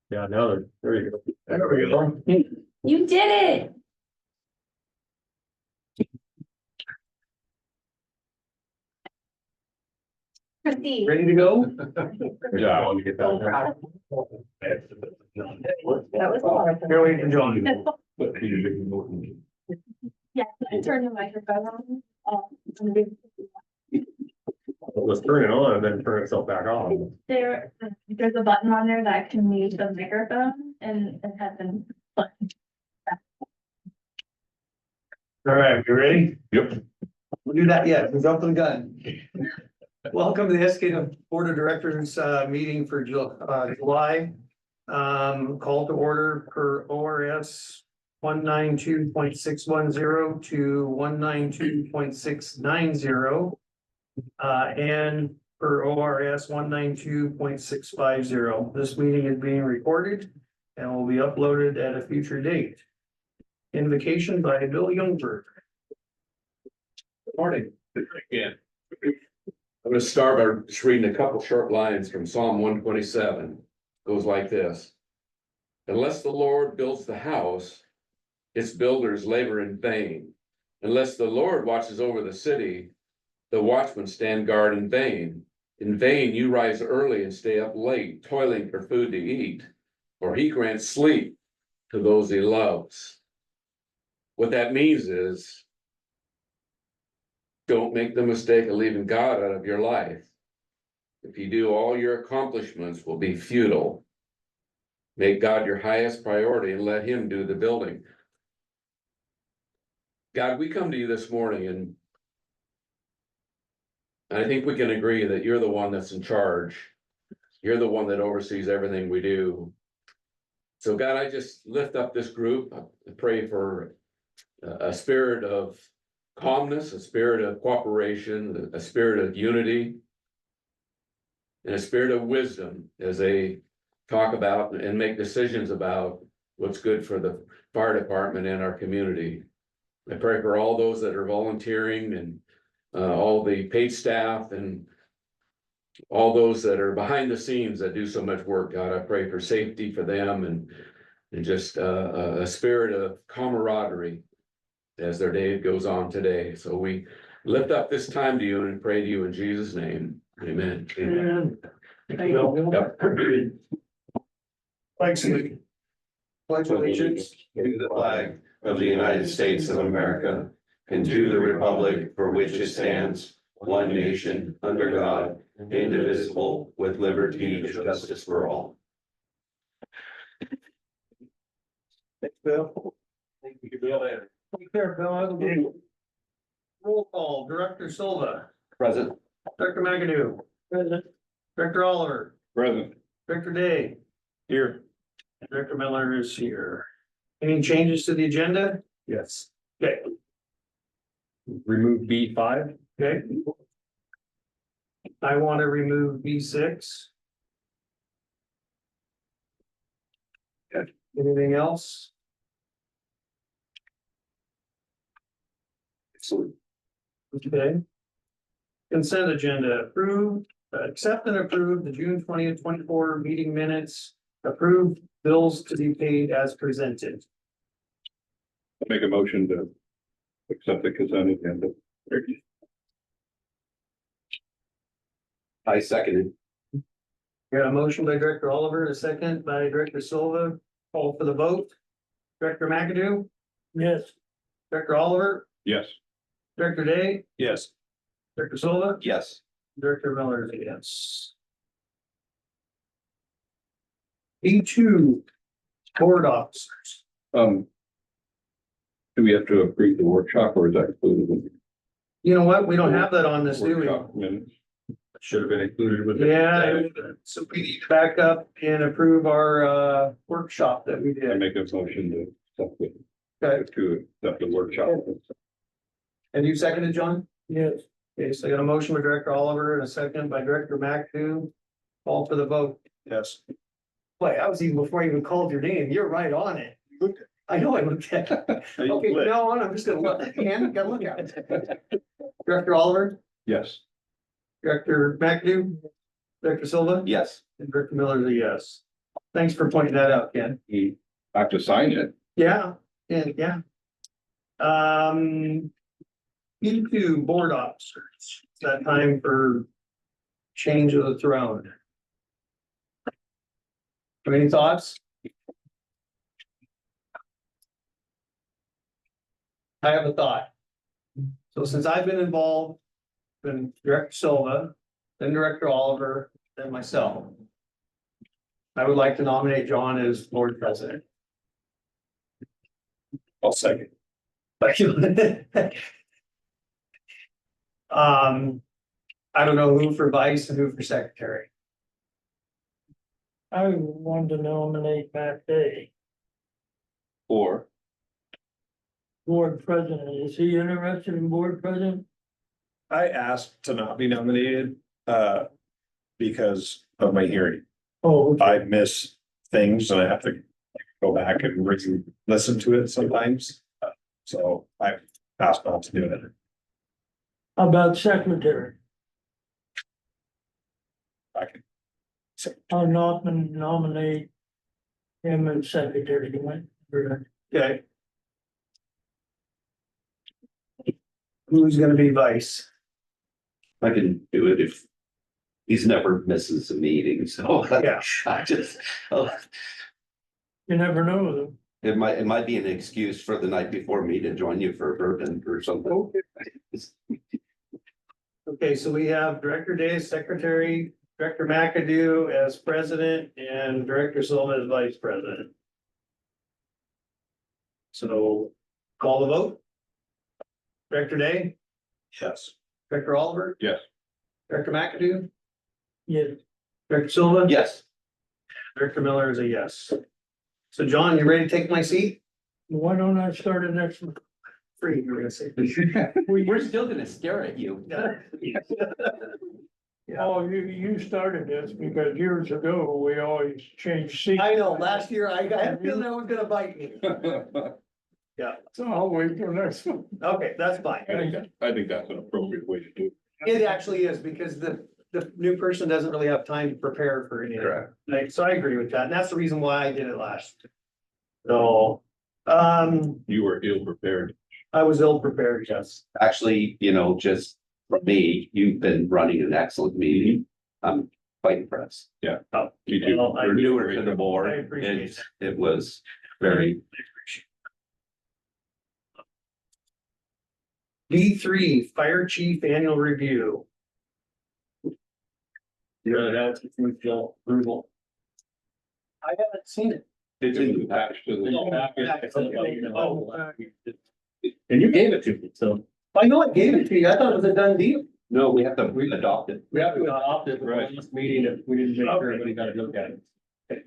Yeah, now there you go. There we go. You did it. Christy. Ready to go? Yeah, I want to get So that. proud of That was a lot of fun. Here, wait for John. Yeah, I turned the microphone on. Let's turn it on and then turn itself back off. There's a button on there that can mute the microphone and it has been. All right, you ready? Yep. We'll do that yet. We're jumping the gun. Welcome to the SK Board of Directors meeting for July. Call to order per ORS 192.610 to 192.690. And per ORS 192.650. This meeting is being recorded and will be uploaded at a future date. Invocation by Bill Youngberg. Good morning. Again. I'm gonna start by just reading a couple short lines from Psalm 127. Goes like this. Unless the Lord builds the house, its builders labor in vain. Unless the Lord watches over the city, the watchmen stand guard in vain. In vain you rise early and stay up late, toiling for food to eat, for he grants sleep to those he loves. What that means is, don't make the mistake of leaving God out of your life. If you do, all your accomplishments will be futile. Make God your highest priority and let him do the building. God, we come to you this morning and I think we can agree that you're the one that's in charge. You're the one that oversees everything we do. So God, I just lift up this group. I pray for a spirit of calmness, a spirit of cooperation, a spirit of unity, and a spirit of wisdom as they talk about and make decisions about what's good for the fire department and our community. I pray for all those that are volunteering and all the paid staff and all those that are behind the scenes that do so much work. God, I pray for safety for them and just a spirit of camaraderie as their day goes on today. So we lift up this time to you and pray to you in Jesus' name. Amen. Amen. Thank you. Thanks. Pledge allegiance to the flag of the United States of America and to the republic for which it stands, one nation, under God, indivisible, with liberty and justice for all. Thanks, Bill. Thank you, Bill. Take care, Bill. Roll call, Director Silva, Present. Director McAdoo. Present. Director Oliver, Present. Director Day, Here. and Director Miller is here. Any changes to the agenda? Yes. Okay, Remove B5. okay. I want to remove B6. Okay, anything else? Excellent. Okay. Consent agenda approved, accept and approve the June 20th, 24 meeting minutes, approved bills to be paid as presented. Make a motion to accept the consent agenda. I seconded. Got a motion by Director Oliver, a second by Director Silva. Call for the vote. Director McAdoo? Yes. Director Oliver? Yes. Director Day? Yes. Director Silva? Yes. Director Miller is a yes. B2, board officers. Do we have to approve the workshop or is that included in You know what? We don't have that on this, the do we? workshop minutes? Should have been included with it. Yeah, so we need to back up and approve our workshop that we I did. make a motion to accept it. Okay. To accept the workshop. And you seconded, John? Yes. Okay, so I got a motion by Director Oliver and a second by Director McAdoo. Call for the vote. Yes. Boy, that was even before I even called your name. You're right on it. I know I looked at it. Okay, from now on, I'm just gonna look, and gotta look at it. Director Oliver, Yes. Director McAdoo, Director Silva, Yes. and Director Miller is a yes. Thanks for pointing that out, Ken. You have to sign it. Yeah, yeah. Into board officers, it's that time for change of the throne. Have any thoughts? I have a thought. So since I've been involved, been Director Silva, then Director Oliver, then myself. I would like to nominate John as board president. I'll second. I don't know who for vice and who for secretary. I wanted to nominate Matt Day, Or, board president. Is he interested in board president? I asked to not be nominated, because of my hearing. Oh, okay. I miss things and I have to go back and listen to it sometimes. So I asked not to do it. How about secretary? I can. I'll not nominate him as secretary. Okay. Who's gonna be vice? I can do it if he's never misses a meeting, so. Yeah. I just, oh, You never know though. it might be an excuse for the night before me to join you for a bourbon or something. Okay, so we have Director Day as secretary, Director McAdoo as president, and Director Silva as vice president. So call the vote. Director Day, Yes. Director Oliver, yes, Director McAdoo, Yes, Director Silva. Yes, Director Miller is a yes. So John, you ready to take my seat? why don't I start it next month? Free, you were gonna say. we're still gonna stare at you. Oh, you started this because years ago, we always changed seats. I know, last year I had a feeling that was gonna bite me. So I'll wait till next month. Okay, that's fine. I think that's an appropriate way to do it. It actually is because the new person doesn't really have time to prepare for anything. Correct. Like, so I agree with that. And that's the reason why I did it last. So, You were ill prepared. I was ill prepared, yes. Actually, just for me, you've been running an excellent meeting. I'm quite impressed. Me too. Well, I You're do newer to the board. I appreciate It's- It was very, B3, Fire Chief Annual Review. Yeah, that's approval. I haven't seen it. It's attached to And you gave it to me, so I know I gave it to you. I thought it was a done deal. no, we have to adopt it. we have to adopt it for Right. this meeting if we didn't make sure everybody got a look at it.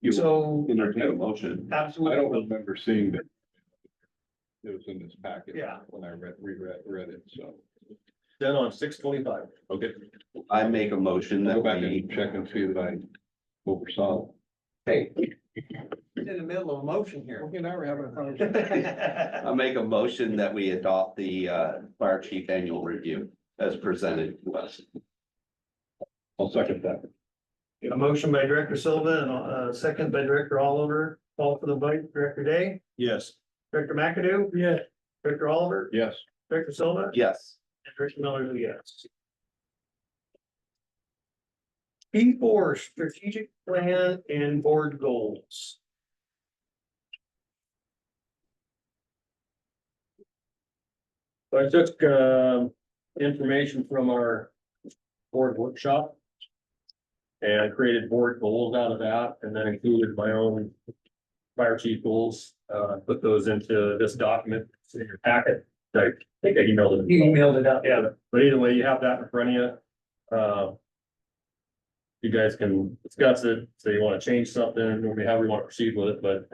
You So, entertain a motion. I absolutely. don't remember seeing that. It was in this packet. Yeah. When I read it, so. Then on 6/25. Okay. I make a motion Go that back we, and check and see that I oversaw. Hey, in the middle of a motion here. Okay, now we're having a conversation. I make a motion that we adopt the fire chief annual review as presented to us. I'll second that. A motion by Director Silva and a second by Director Oliver. Call for the vote. Director Day, Yes. Director McAdoo, Yeah, Director Oliver, Yes, Director Silva. Yes, And Director Miller is a yes. P4, strategic plan and board goals. So I took information from our board workshop. And I created board goals out of that and then included my own fire chief goals, put those into this document it's in your packet. I think I emailed it. You emailed it out. Yeah, but either way, you have that in front of you. You guys can discuss it, say you want to change something, or however you want to proceed with it, but,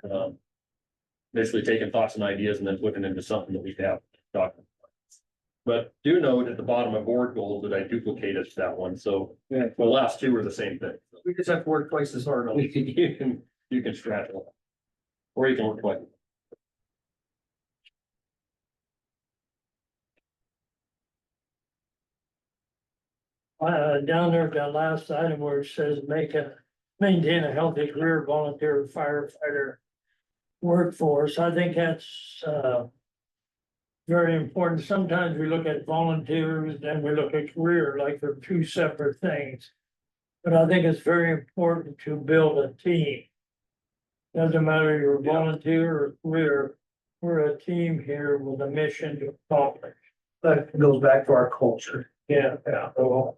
basically taking thoughts and ideas and then putting into something that we have document. But do note at the bottom of board goals that I duplicated that one, so the last two are the same thing. We just have to work twice as hard on it. You can scratch it. Or you can work twice. Down there, that last item where it says maintain a healthy career volunteer firefighter workforce, I think that's, very important. Sometimes we look at volunteers and we look at career like they're two separate things. But I think it's very important to build a team. Doesn't matter you're a volunteer or career, we're a team here with a mission to accomplish. That goes back to our culture. Yeah, so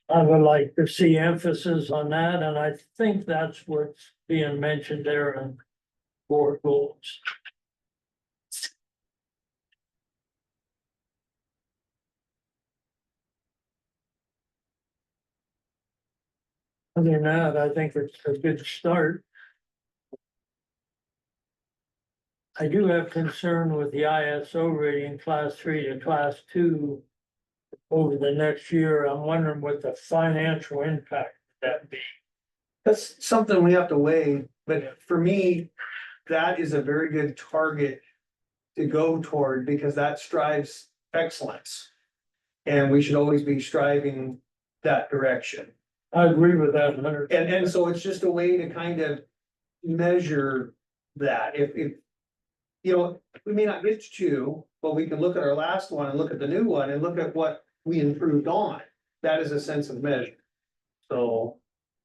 I would like to see emphasis on that, and I think that's what's being mentioned there in board goals. Other than that, I think it's a good start. I do have concern with the ISO rating, class 3 to class 2. Over the next year, I'm wondering what the financial impact would that be. That's something we have to weigh, but for me, that is a very good target to go toward because that strives excellence. And we should always be striving that direction. I agree with that 100%. And so it's just a way to kind of measure that. If, you know, we may not get to 2, but we can look at our last one and look at the new one and look at what we improved on. That is a sense of measure. So.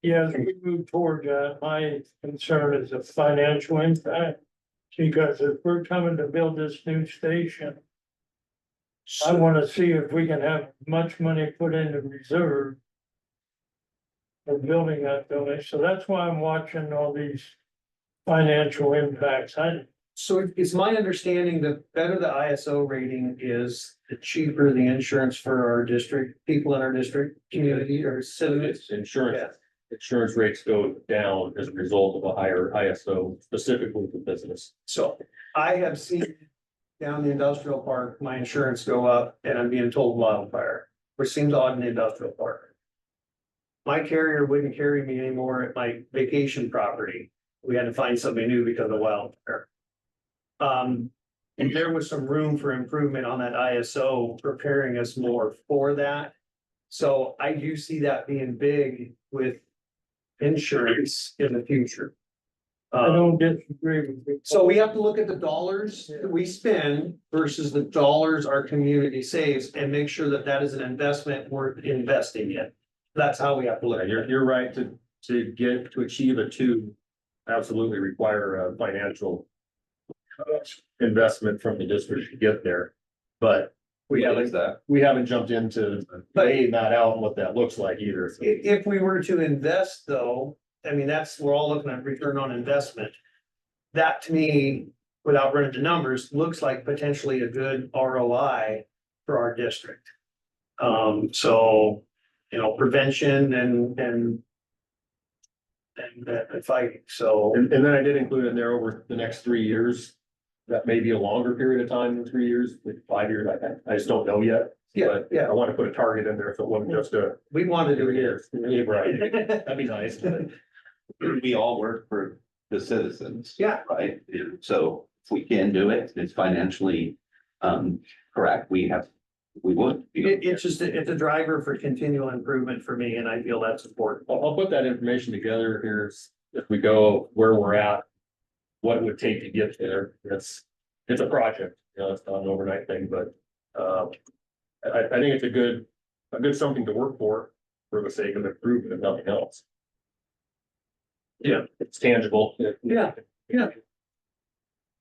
Yeah, as we move toward that, my concern is the financial impact. Because if we're coming to build this new station, I wanna see if we can have much money put into reserve for building that building. So that's why I'm watching all these financial impacts. So it's my understanding that better the ISO rating is, the cheaper the insurance for our district, people in our district, community or citizens. It's insurance rates go down as a result of a higher ISO specifically for business. So I have seen down the industrial park, my insurance go up and I'm being told wildfire, which seems odd in the industrial park. My carrier wouldn't carry me anymore at my vacation property. We had to find somebody new because of wildfire. And there was some room for improvement on that ISO, preparing us more for that. So I do see that being big with insurance in the future. I don't disagree with you. So we have to look at the dollars that we spend versus the dollars our community saves and make sure that that is an investment worth investing in. That's how we have to look at it. You're right to achieve a 2, absolutely require a financial investment from the district to get there. But we haven't jumped into laying that out and what that looks like either. So. If we were to invest though, I mean, we're all looking at return on investment. That to me, without running the numbers, looks like potentially a good ROI for our district. So, you know, prevention and fighting, so. And then I did include in there over the next 3 years. That may be a longer period of time than 3 years, like 5 years, I just don't know yet. Yeah, But yeah. I want to put a target in there, so it wasn't just a We want to do 3 it. years. Yeah, right, that'd be nice. We all work for the citizens. Yeah. Right, so if we can do it, it's financially correct, we would. It's a driver for continual improvement for me, and I feel that's important. I'll put that information together here if we go where we're at. What it would take to get there. It's a project, you know, it's not an overnight thing, but I think it's a good something to work for the sake of improvement and nothing else. Yeah, it's tangible. Yeah.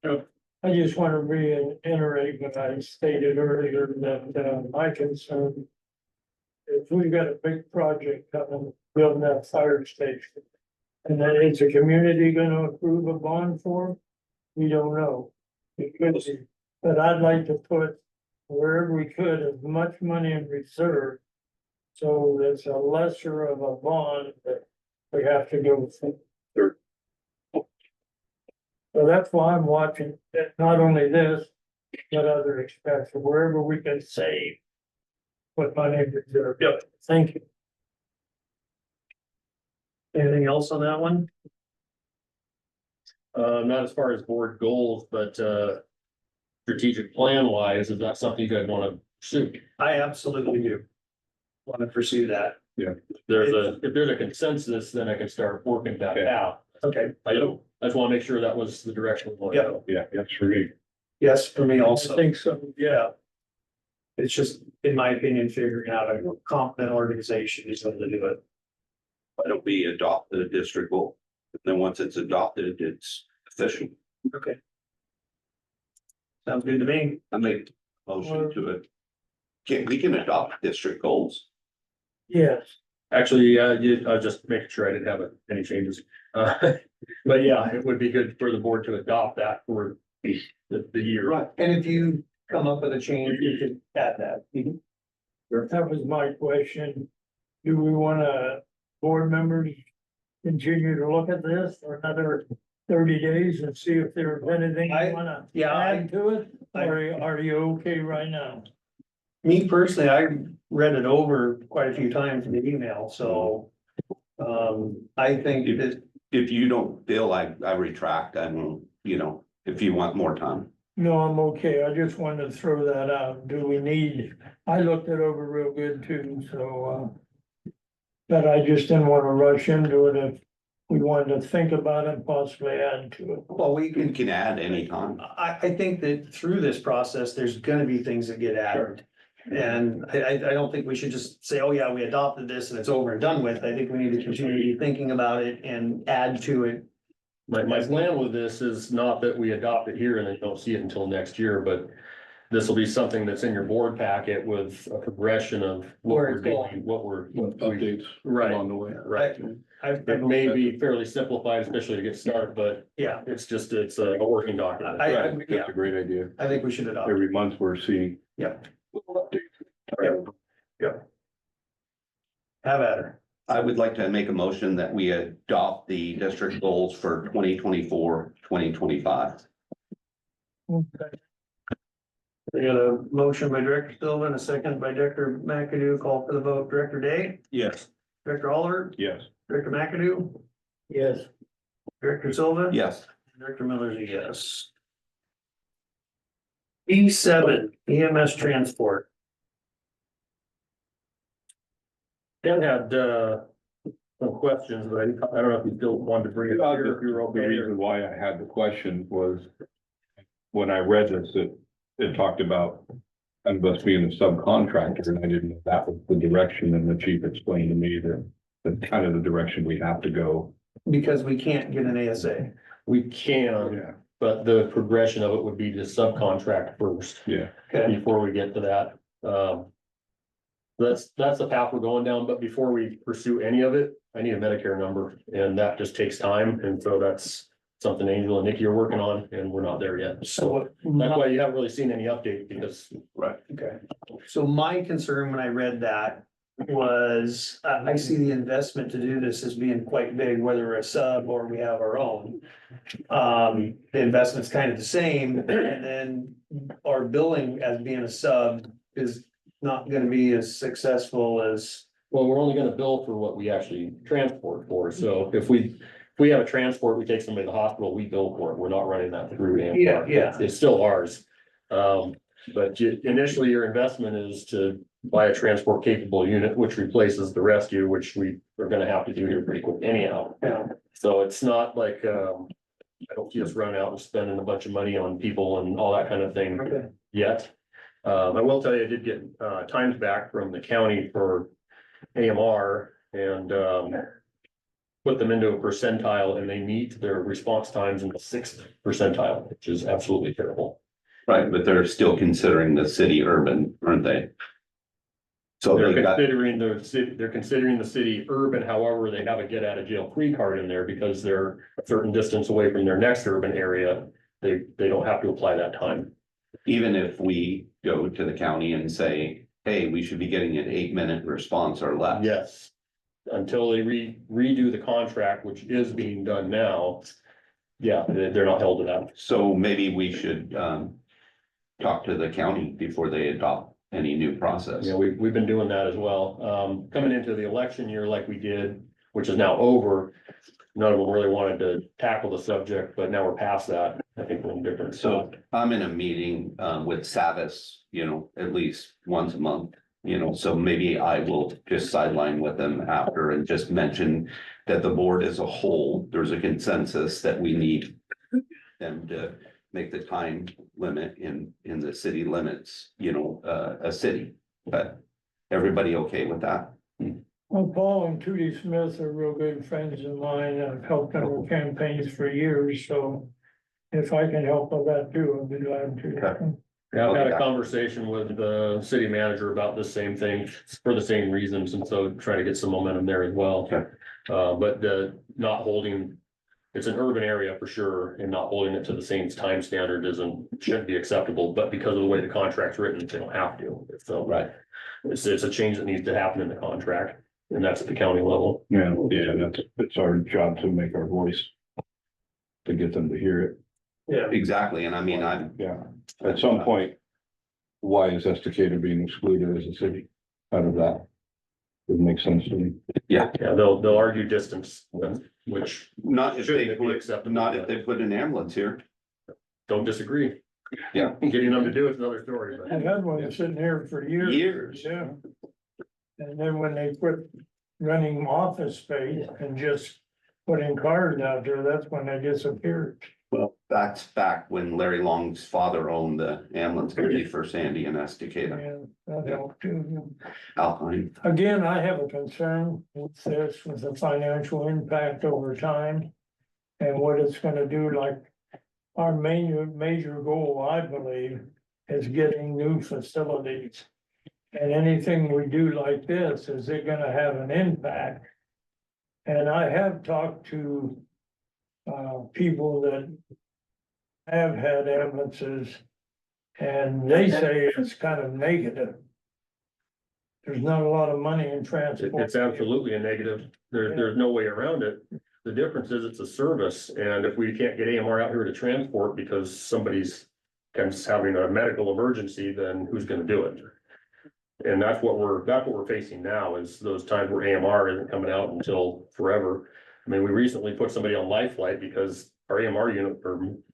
I just want to reiterate what I stated earlier that my concern. If we've got a big project coming, building that fire station. And then is the community gonna approve a bond for it? We don't know. It could be, but I'd like to put wherever we could as much money in reserve. So there's a lesser of a bond that we have to go through. So that's why I'm watching, not only this, but other expenses, wherever we can save. Put money in reserve. Yep. Thank you. Anything else on that one? Not as far as board goals, but strategic plan wise, is that something you guys want to pursue? I absolutely do. want to pursue that. if there's a consensus, then I can start working that Okay. out. Okay, I just wanna make sure that was the direction. we wanted to go. Yeah, that's for me. yes, for me I also. think so, yeah. It's just, in my opinion, figuring out a competent organization is going to do it. Why don't we adopt the district goal? Then once it's adopted, it's official. Okay. Sounds good to me. I make a motion to it. We can adopt district goals. Yes, Actually, I was just making sure I didn't have any changes. But yeah, it would be good for the board to adopt that for the year. Right. And if you come up with a change, you could add that. that was my question. Do we wanna, board members, continue to look at this for another 30 days and see if there's anything I- you wanna yeah, I- add to it? I- Or are you okay right now? Me personally, I read it over quite a few times in the email, so. I think that, If you don't feel I retract, I will, if you want more time. No, I'm okay. I just wanted to throw that out. Do we need, I looked it over real good too, so, but I just didn't wanna rush into it if we wanted to think about it, and possibly add to it. well, we You can, can add anytime. I think that through this process, there's gonna be things that get added. And I don't think we should just say, oh yeah, we adopted this and it's over and done with. I think we need to continue to be thinking about it and add to it. My plan with this is not that we adopt it here and then don't see it until next year, but this will be something that's in your board packet with a progression of what Where we're it's going. doing, what we're. Updates Right. along the way. Right. It may be fairly simplified, especially to get started, but Yeah, it's a working document. I- Right, that's a great idea. I think we should adopt. Every month we're seeing. Yeah. little updates. Have at her. I would like to make a motion that we adopt the district goals for 2024-2025. Okay. We got a motion by Director Silva and a second by Director McAdoo. Call for the vote. Director Day, Yes. Director Oliver, Yes. Director McAdoo, Yes, Director Silva. Yes, Director Miller's a yes. E7 EMS transport. Ken had, some questions, but I don't know if you still wanted to bring it up here, if you were The okay. reason why I had the question was when I read this, it talked about us being a subcontractor, and I didn't know that was the direction, and the chief explained to me that that's kind of the direction we have to go. Because we can't get an ASA. We can, Yeah, but the progression of it would be to subcontract first yeah. Okay, before we get to that. That's the path we're going down, but before we pursue any of it, I need a Medicare number, and that just takes time, and so that's something Angel and Nikki are working on, and we're not there yet. So that's why you haven't really seen any update, because okay. So my concern when I read that was, I see the investment to do this as being quite big, whether we're a sub or we have our own. The investment's kind of the same, and then our billing as being a sub is not gonna be as successful as. well, we're only gonna bill for what we actually transport for, so if we have a transport, we take somebody to the hospital, we bill for it, we're not running that through. AMPAR. Yeah. It's still ours. But initially, your investment is to buy a transport capable unit, which replaces the rescue, which we are gonna have to do here pretty quick anyhow. Yeah. So it's not like, I don't see us running out and spending a bunch of money on people and all that kind of thing Okay. yet. I will tell you, I did get, times back from the county for AMR and, put them into a percentile, and they meet their response times in the 6th percentile, which is absolutely terrible. right, but they're still considering the city urban, aren't they? So They're they got, considering the city urban, however, they have a get out of jail free card in there because they're a certain distance away from their next urban area. They don't have to apply that time. even if we go to the county and say, hey, we should be getting an 8-minute response or less. Yes. Until they redo the contract, which is being done now. Yeah, they're not held to that. So maybe we should talk to the county before they adopt any new process. Yeah, we've been doing that as well. Coming into the election year like we did, which is now over. None of them really wanted to tackle the subject, but now we're past that. I think we're in different. So I'm in a meeting with Savis, at least once a month. You know, so maybe I will just sideline with them after and just mention that the board as a whole, there's a consensus that we need them to make the time limit in the city limits, you know, a city, but everybody okay with that? Well, Paul and Tootie Smith are real good friends of mine. I've helped them with campaigns for years, so if I can help with that too, I'll be glad to. Yeah, I've had a Okay. conversation with the city manager about the same thing for the same reasons, and so trying to get some momentum there as well. Okay. But not holding, it's an urban area for sure, and not holding it to the same time standard shouldn't be acceptable, but because of the way the contract's written, they don't have to. So, Right. it's a change that needs to happen in the contract, and that's at the county level. Yeah, it's our job to make our voice. To get them to hear it, Yeah. Exactly, and I mean, I'm, yeah, at some point. Why is Estacada being excluded as a city out of that? It makes sense to me. Yeah, they'll argue distance, which not if they shouldn't be put, acceptable. not if they put an ambulance here. Don't disagree. Yeah. Getting them to do it's another story, I've but had one sitting here for years. Years. Yeah. And then when they quit running office space and just putting cars out there, that's when they disappeared. Well, that's back when Larry Long's father owned the ambulance company for Sandy and Estacada, And that helped too. Alpine. Again, I have a concern with this, with the financial impact over time. And what it's gonna do, like, our major goal, I believe, is getting new facilities. And anything we do like this, is it gonna have an impact? And I have talked to people that have had ambulances, and they say it's kind of negative. There's not a lot of money in transport. it's absolutely a negative. There's no way around it. The difference is it's a service, and if we can't get AMR out here to transport because somebody's having a medical emergency, then who's gonna do it? And that's what we're facing now, is those times where AMR isn't coming out until forever. I mean, we recently put somebody on life flight because our AMR unit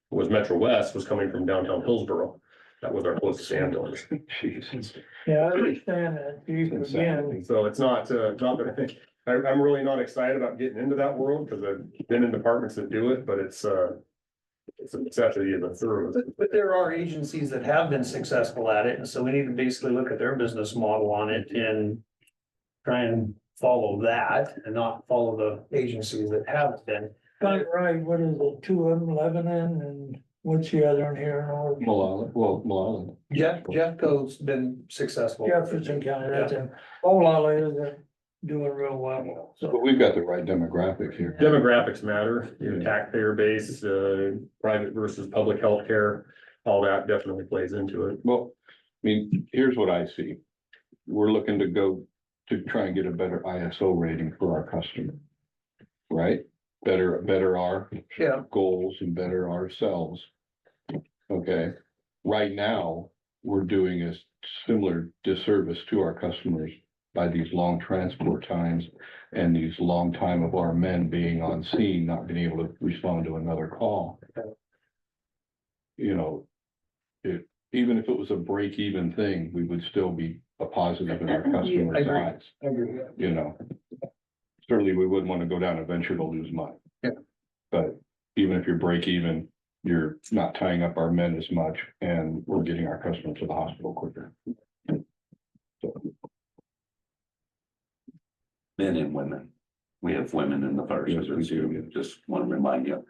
was Metro West was coming from downtown Hillsborough. That was our closest ambulance. Jesus. Yeah, I understand that, Chief, again, So it's not that I'm really not excited about getting into that world because I've been in departments that do it, but it's a necessity of the service. But there are agencies that have been successful at it, and so we need to basically look at their business model on it and try and follow that and not follow the agencies that haven't been. got right, what is it, two of them, Lebanon, and what's the other one here in Oregon? Malala. Jeffco's been successful. Jefferson County, that's it. Olala isn't doing real well, But so. we've got the right demographic here. Demographics matter, taxpayer base, private versus public healthcare, all that definitely plays into it. Well, I mean, here's what I see. We're looking to go to try and get a better ISO rating for our customer. Right? Better our Yeah. goals and better ourselves. Okay, right now, we're doing a similar disservice to our customers by these long transport times and these long time of our men being on scene, not being able to respond to another call. You know, even if it was a break even thing, we would still be a positive in our customer's agree. eyes, I agree. you know. Certainly, we wouldn't want to go down a venture to lose money. Yeah. But even if you're break even, you're not tying up our men as much and we're getting our customers to the hospital quicker. So, Men and women. We have women in the fire Yes, we service, do. just want to remind you.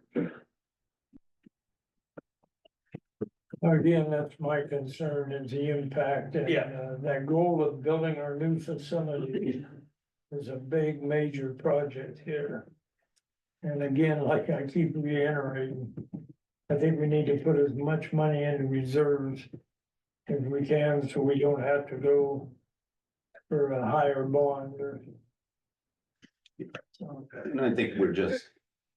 Again, that's my concern is the impact and Yeah. that goal of building our new facility is a big major project here. And again, like I keep reiterating, I think we need to put as much money into reserves as we can, so we don't have to go for a higher bond or. And I think we're just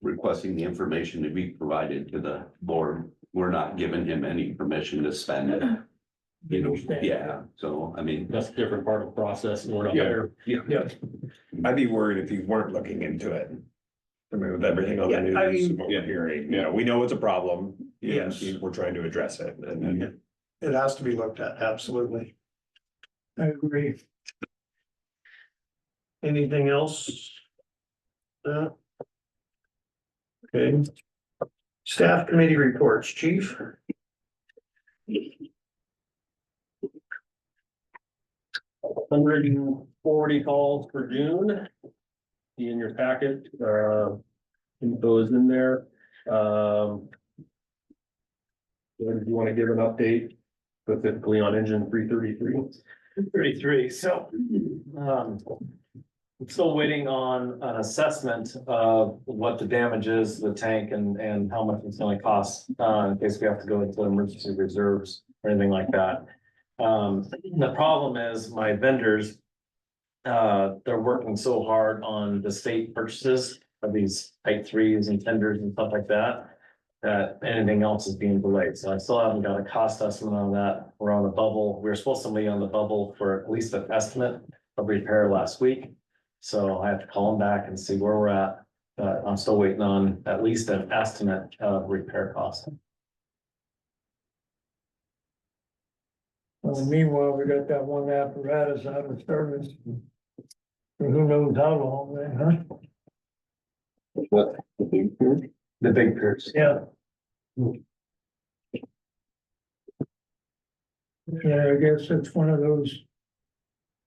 requesting the information to be provided to the board. We're not giving him any permission to spend it. You know, yeah, so I mean, That's a different part of the process, and we're not Yeah. there. Yeah. I'd be worried if you weren't looking into it. I mean, with everything on the Yeah, I news, mean- what we're hearing, you know, we know it's a problem. and Yes. We're trying to address it, and It has to be looked at, absolutely. I agree. Anything else? Okay. Staff committee reports, chief. 140 calls for June. See in your packet, info is in there. Do you want to give an update specifically on engine 333? 33, so, I'm still waiting on an assessment of what the damage is to the tank and how much it's gonna cost, in case we have to go into emergency reserves or anything like that. The problem is my vendors, they're working so hard on the state purchases of these type threes and tenders and stuff like that, that anything else is being delayed. So I still haven't got a cost estimate on that. We're on the bubble. We were supposed to be on the bubble for at least an estimate of repair last week. So I have to call them back and see where we're at. But I'm still waiting on at least an estimate of repair cost. Meanwhile, we got that one apparatus out of service. For who knows how long, then, huh? What? The big pierce. Yeah. Yeah, I guess it's one of those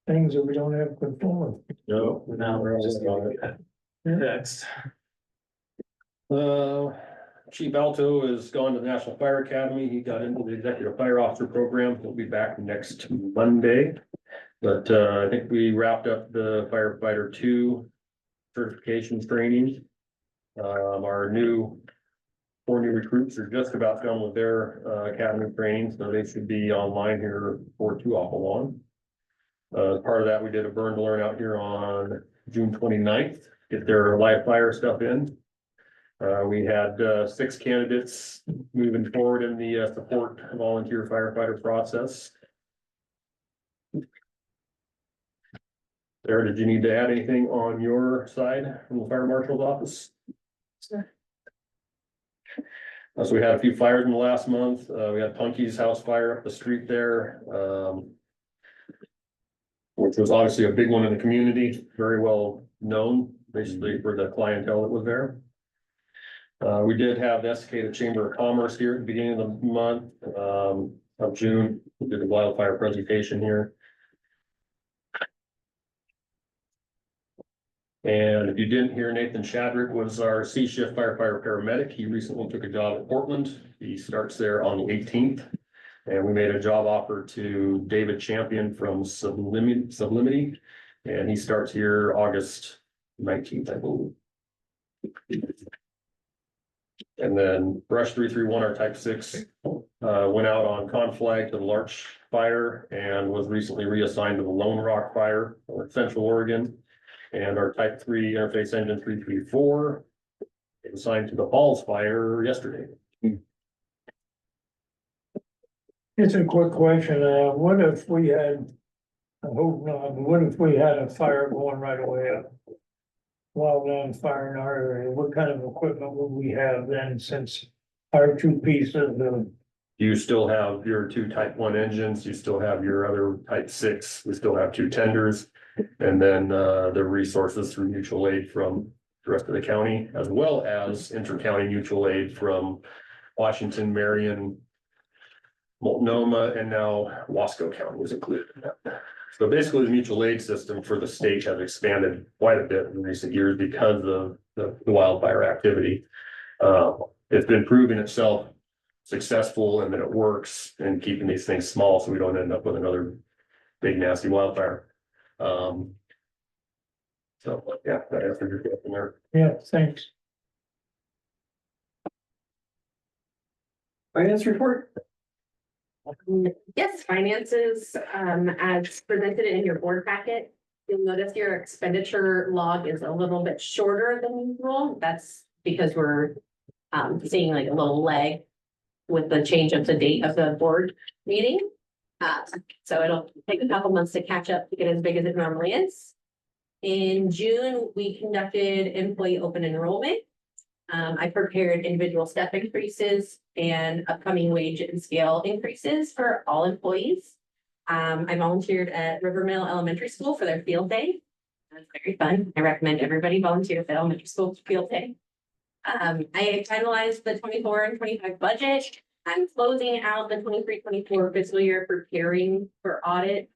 things that we don't have control of. No, Now we're just going next. Chief Alto has gone to the National Fire Academy. He got into the Executive Fire Officer Program. He'll be back next Monday. But I think we wrapped up the firefighter 2 certification training. Our 4 new recruits are just about done with their academy training, so they should be online here for too awful long. Part of that, we did a burn to learn out here on June 29th, get their live fire stuff in. We had 6 candidates moving forward in the support volunteer firefighter process. Sarah, did you need to add anything on your side from the fire marshal's office? Sure. So we had a few fires in the last month. We had Punky's house fire up the street there. Which was obviously a big one in the community, very well known, basically for the clientele that was there. We did have the Estacada Chamber of Commerce here at the beginning of the month, of June. We did a wildfire presentation here. And if you didn't hear, Nathan Shadrick was our C-shift firefighter paramedic. He recently took a job at Portland. He starts there on the 18th. And we made a job offer to David Champion from Sublimity. And he starts here August 19th, I believe. And then Brush 331, our type 6, went out on conflict and Larch fire and was recently reassigned to the Lone Rock fire in Central Oregon. And our type 3 interface engine 334 was assigned to the Falls fire yesterday. It's a quick question. What if we had, I hope not, but what if we had a fire going right away up? Wildland fire in our area, what kind of equipment would we have then, since our 2 pieces of, You still have your 2 type 1 engines, you still have your other type 6, we still have 2 tenders. And then the resources through mutual aid from the rest of the county, as well as inter-county mutual aid from Washington, Marion, Multnomah, and now Wasco County is included in that. So basically, the mutual aid system for the state has expanded quite a bit in recent years because of the wildfire activity. It's been proving itself successful and that it works in keeping these things small so we don't end up with another big nasty wildfire. So yeah, that answered your question there. yeah, thanks. Finance report? Yes, finances, as presented in your board packet, you'll notice your expenditure log is a little bit shorter than usual. That's because we're seeing like a little lag with the change of the date of the board meeting. So it'll take a couple months to catch up to get as big as it normally is. In June, we conducted employee open enrollment. I prepared individual step increases and upcoming wage and scale increases for all employees. I volunteered at Rivermill Elementary School for their field day. It was very fun. I recommend everybody volunteer for elementary school field day. I finalized the 24 and 25 budget. I'm closing out the 23-24 fiscal year, preparing for audit.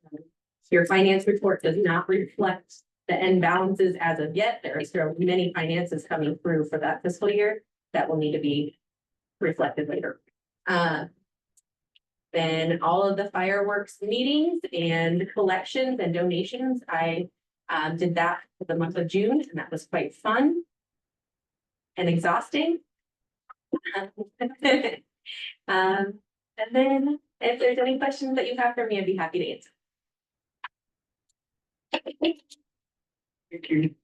Your finance report does not reflect the end balances as of yet. There are still many finances coming through for that fiscal year that will need to be reflected later. Then all of the fireworks meetings and collections and donations, I did that for the month of June, and that was quite fun and exhausting. And then if there's any questions that you have for me, I'd be happy to answer. Thank you.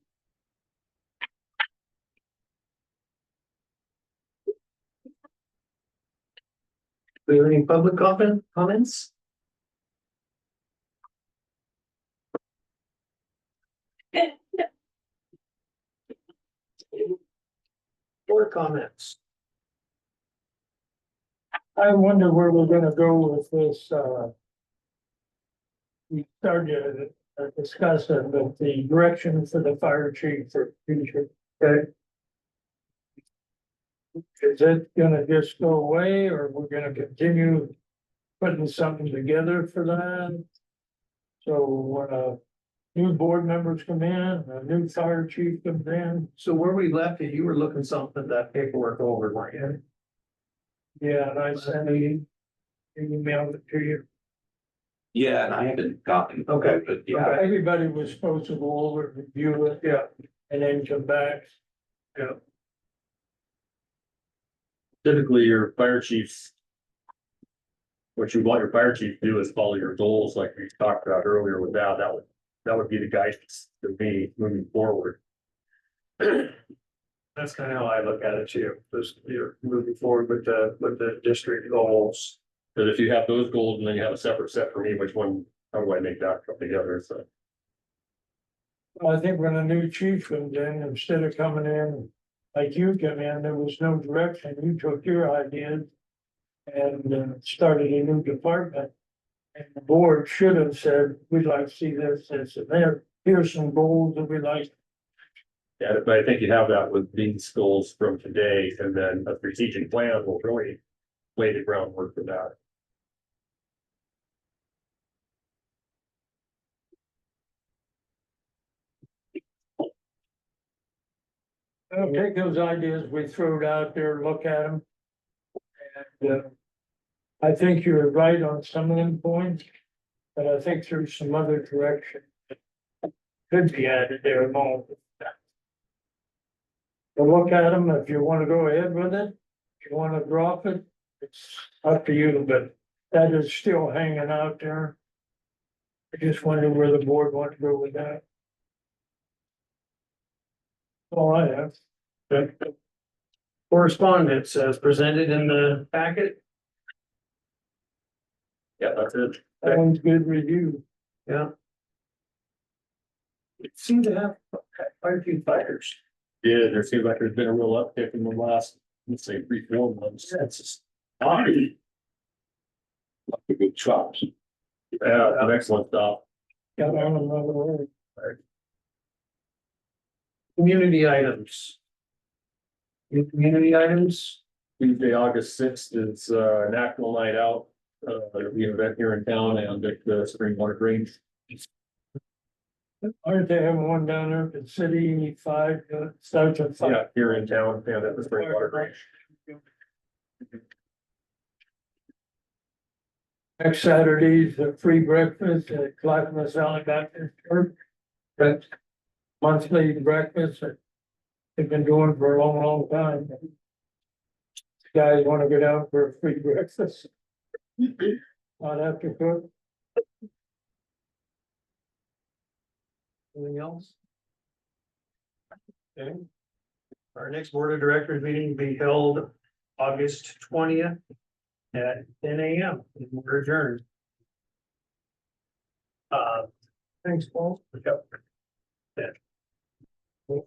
Do we have any public comments? Board comments? I wonder where we're gonna go with this, we started discussing, but the direction for the fire chief for future, okay? Is it gonna just go away, or we're gonna continue putting something together for that? So when new board members come in, a new fire chief comes in, So where we left it, you were looking something that paperwork over, weren't you? yeah, and I sent an email it to you. Yeah, and I haven't gotten. Okay. But yeah, Everybody was supposed to go over, it, review it, Yeah. and then come back. Yeah. Typically, your fire chiefs. What you want your fire chief to do is follow your goals, like we talked about earlier with that, that would be the guidance to me moving forward. That's kind of how I look at it too, because you're moving forward with the district goals. Because if you have those goals and then you have a separate set for me, which one, how do I make that come together, so. I think when a new chief comes in, instead of coming in like you come in, there was no direction, you took your ideas. And started a new department. And the board should have said, we'd like to see this, and there, here's some goals that we like. Yeah, but I think you have that with these goals from today, and then a strategic plan will really lay the groundwork for that. I'll take those ideas, we throw it out there, look at them. And I think you're right on some of them points, but I think there's some other direction that could be added there along with that. So look at them, if you wanna go ahead with it, if you wanna drop it, it's up to you, but that is still hanging out there. I just wonder where the board wants to go with that. All I have. Correspondence as presented in the packet. Yeah, that's it. That one's good review. Yeah. It seemed to have quite a few fighters. Yeah, there seems like there's been a real uptick in the last, let's say, 3-4 months. That's just. The good chops. Yeah, an excellent stop. Got on another word. Community items. Any community items? Tuesday, August 6th is National Night Out. There'll be an event here in town and at the Spring Water Range. Aren't they having one down there at City 5, starts at 5? Yeah, here in town and at the Spring Water Range. Next Saturday's a free breakfast at Clackamas Valley Baptist Church. That's monthly breakfast that they've been doing for a long, long time. Guys wanna go down for a free breakfast? Not have to cook. Anything else? Okay. Our next board of directors meeting will be held August 20th at 10 a.m. We're adjourned. Thanks, Paul. Yep. Yeah.